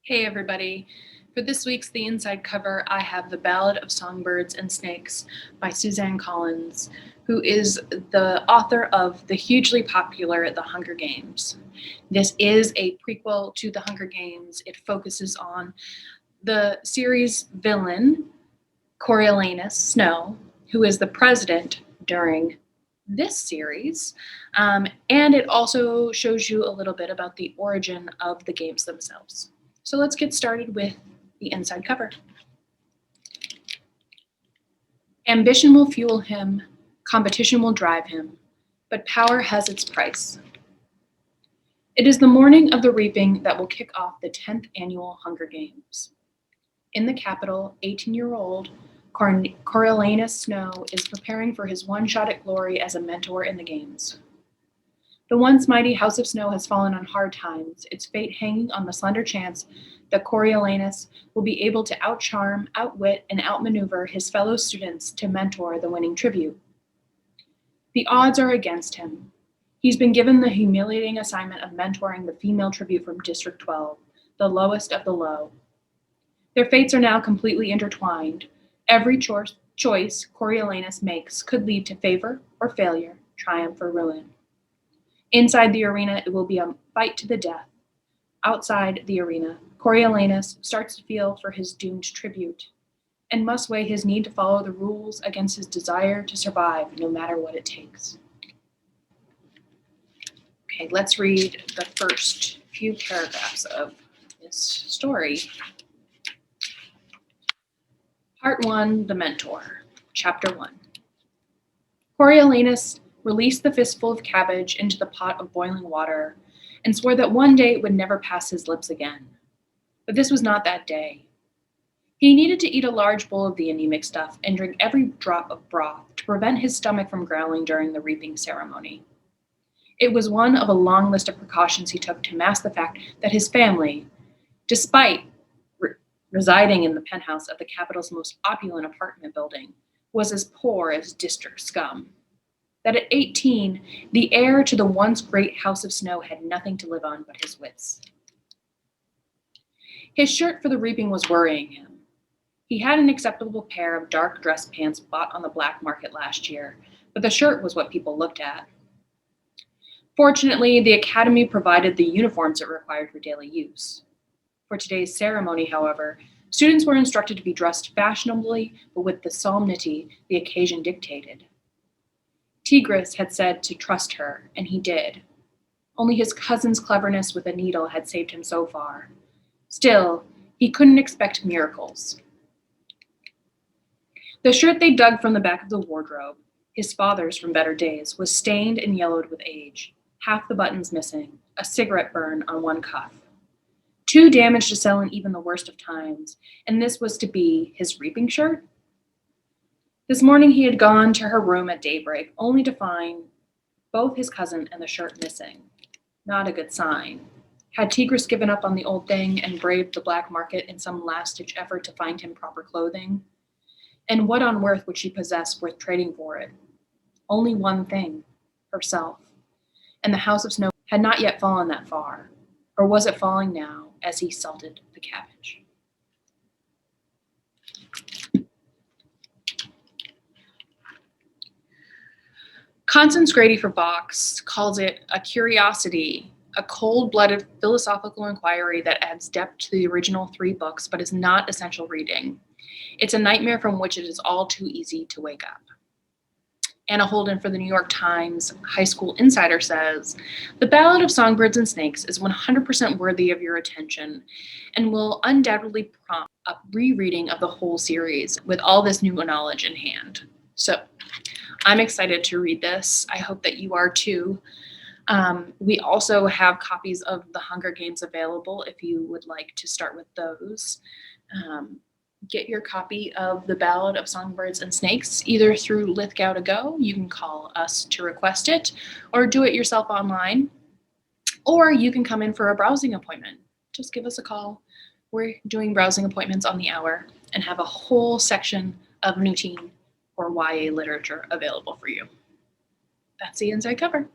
Hey everybody. For this week's The Inside Cover, I have The Ballad of Songbirds and Snakes by Suzanne Collins, who is the author of the hugely popular The Hunger Games. This is a prequel to The Hunger Games. It focuses on the series villain, Coriolanus Snow, who is the president during this series, and it also shows you a little bit about the origin of the games themselves. So let's get started with the inside cover. Ambition will fuel him, competition will drive him, but power has its price. It is the morning of the reaping that will kick off the 10th annual Hunger Games. In the capital, 18-year-old Coriolanus Snow is preparing for his one shot at glory as a mentor in the games. The once mighty House of Snow has fallen on hard times, its fate hanging on the slender chance that Coriolanus will be able to outcharm, outwit, and outmaneuver his fellow students to mentor the winning tribute. The odds are against him. He's been given the humiliating assignment of mentoring the female tribute from District 12, the lowest of the low. Their fates are now completely intertwined. Every choice Coriolanus makes could lead to favor or failure, triumph or ruin. Inside the arena, it will be a fight to the death. Outside the arena, Coriolanus starts to feel for his doomed tribute and must weigh his need to follow the rules against his desire to survive no matter what it takes. Okay, let's read the first few paragraphs of this story. Part 1, The Mentor, Chapter 1. Coriolanus released the fistful of cabbage into the pot of boiling water and swore that one day it would never pass his lips again. But this was not that day. He needed to eat a large bowl of the anemic stuff and drink every drop of broth to prevent his stomach from growling during the reaping ceremony. It was one of a long list of precautions he took to mask the fact that his family, despite residing in the penthouse of the capital's most opulent apartment building, was as poor as district scum. That at 18, the heir to the once great House of Snow had nothing to live on but his wits. His shirt for the reaping was worrying him. He had an acceptable pair of dark dress pants bought on the black market last year, but the shirt was what people looked at. Fortunately, the academy provided the uniforms it required for daily use. For today's ceremony, however, students were instructed to be dressed fashionably, but with the solemnity the occasion dictated. Tigris had said to trust her, and he did. Only his cousin's cleverness with a needle had saved him so far. Still, he couldn't expect miracles. The shirt they dug from the back of the wardrobe, his father's from better days, was stained and yellowed with age, half the buttons missing, a cigarette burn on one cuff. Too damaged to sell in even the worst of times, and this was to be his reaping shirt? This morning he had gone to her room at daybreak, only to find both his cousin and the shirt missing. Not a good sign. Had Tigris given up on the old thing and braved the black market in some last-ditch effort to find him proper clothing? And what on earth would she possess worth trading for it? Only one thing, herself. And the House of Snow had not yet fallen that far. Or was it falling now as he salted the cabbage? Constance Grady for Vox calls it a curiosity, a cold-blooded philosophical inquiry that adds depth to the original 3 books but is not essential reading. It's a nightmare from which it is all too easy to wake up. Anna Holden for the New York Times High School Insider says, "The Ballad of Songbirds and Snakes is 100% worthy of your attention and will undoubtedly prompt a rereading of the whole series with all this new knowledge in hand." So I'm excited to read this. I hope that you are too. We also have copies of The Hunger Games available if you would like to start with those. Get your copy of The Ballad of Songbirds and Snakes either through Lithgow to Go. You can call us to request it, or do it yourself online, or you can come in for a browsing appointment. Just give us a call. We're doing browsing appointments on the hour and have a whole section of new teen or YA literature available for you. That's the inside cover.